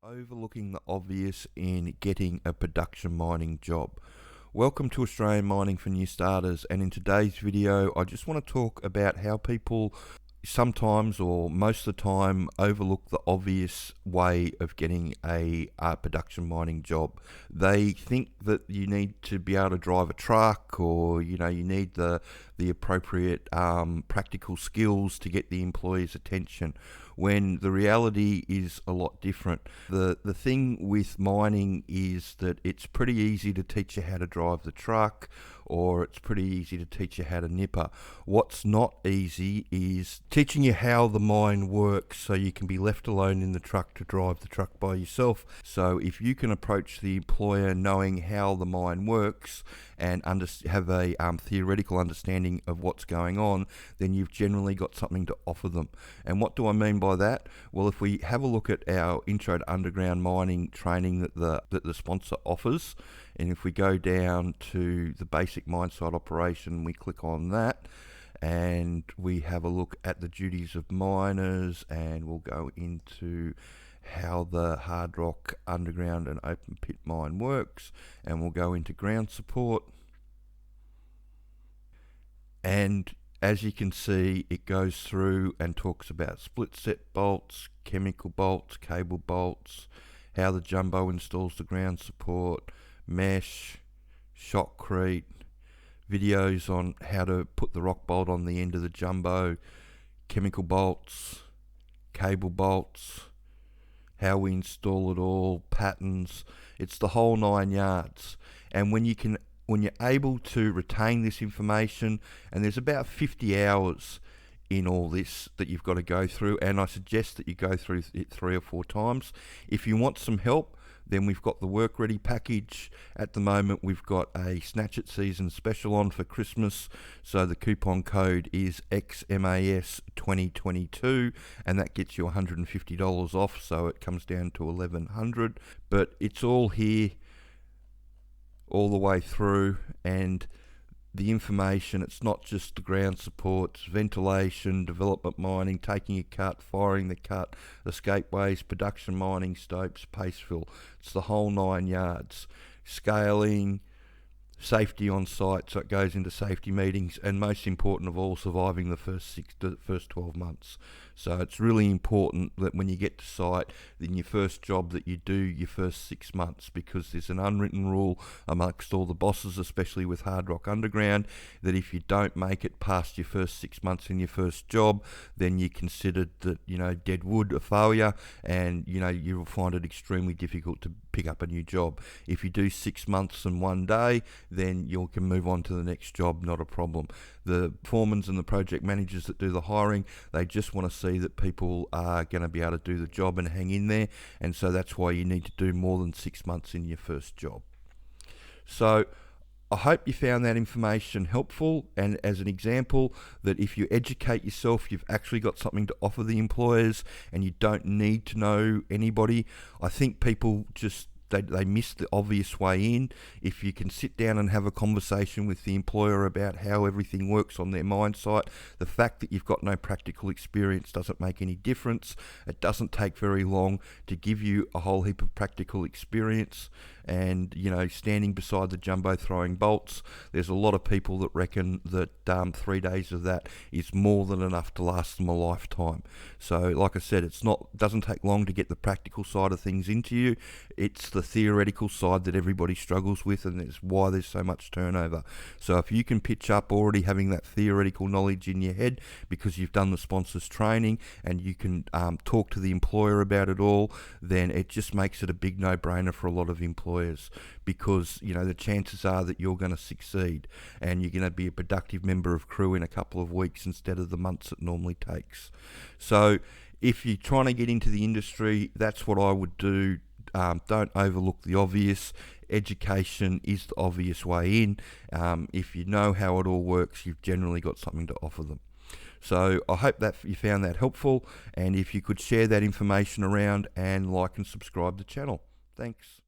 Overlooking the obvious in getting a production mining job. Welcome to Australian Mining for New Starters, and in today's video I just want to talk about how people sometimes or most of the time overlook the obvious way of getting a production mining job. They think that you need to be able to drive a truck, or you need the appropriate practical skills to get the employer's attention, when the reality is a lot different. The thing with mining is that it's pretty easy to teach you how to drive the truck, or it's pretty easy to teach you how to nipper. What's not easy is teaching you how the mine works so you can be left alone in the truck to drive the truck by yourself. So if you can approach the employer knowing how the mine works and have a theoretical understanding of what's going on, then you've generally got something to offer them. And what do I mean by that? Well, if we have a look at our intro to underground mining training that the sponsor offers, and if we go down to the basic mine site operation, we click on that and we have a look at the duties of miners, and we'll go into how the hard rock underground and open pit mine works, and we'll go into ground support. And as you can see, it goes through and talks about split set bolts, chemical bolts, cable bolts, how the jumbo installs the ground support, mesh, shotcrete, videos on how to put the rock bolt on the end of the jumbo, chemical bolts, cable bolts, how we install it all, patterns. It's the whole 9 yards. And when you're able to retain this information, and there's about 50 hours in all this that you've got to go through, and I suggest that you go through it 3 or 4 times. If you want some help, then we've got the work ready package. At the moment we've got a Snatch It season special on for Christmas, so the coupon code is XMAS2022, and that gets you $150 off, so it comes down to $1,100. But it's all here all the way through, and the information, it's not just the ground supports, ventilation, development mining, taking a cut, firing the cut, escapeways, production mining, stopes, paste fill. It's the whole 9 yards. Scaling, safety on site, so it goes into safety meetings, and most important of all, surviving the first 12 months. So it's really important that when you get to site, in your first job, that you do your first 6 months, because there's an unwritten rule amongst all the bosses, especially with hard rock underground, that if you don't make it past your first 6 months in your first job, then you're considered that, dead wood, a failure, and you will find it extremely difficult to pick up a new job. If you do 6 months and 1 day, then you can move on to the next job, not a problem. The foremans and the project managers that do the hiring, they just want to see that people are going to be able to do the job and hang in there, and so that's why you need to do more than 6 months in your first job. So I hope you found that information helpful, and as an example, that if you educate yourself, you've actually got something to offer the employers, and you don't need to know anybody. I think people just they miss the obvious way in. If you can sit down and have a conversation with the employer about how everything works on their mine site, the fact that you've got no practical experience doesn't make any difference. It doesn't take very long to give you a whole heap of practical experience. And standing beside the jumbo throwing bolts, there's a lot of people that reckon that 3 days of that is more than enough to last them a lifetime. So like I said, doesn't take long to get the practical side of things into you. It's the theoretical side that everybody struggles with, and it's why there's so much turnover. So if you can pitch up already having that theoretical knowledge in your head because you've done the sponsor's training, and you can talk to the employer about it all, then it just makes it a big no-brainer for a lot of employers, because the chances are that you're going to succeed, and you're going to be a productive member of crew in a couple of weeks instead of the months it normally takes. So if you're trying to get into the industry, that's what I would do. Don't overlook the obvious. Education is the obvious way in. If you know how it all works, you've generally got something to offer them. So I hope that you found that helpful, and if you could share that information around and like and subscribe the channel. Thanks.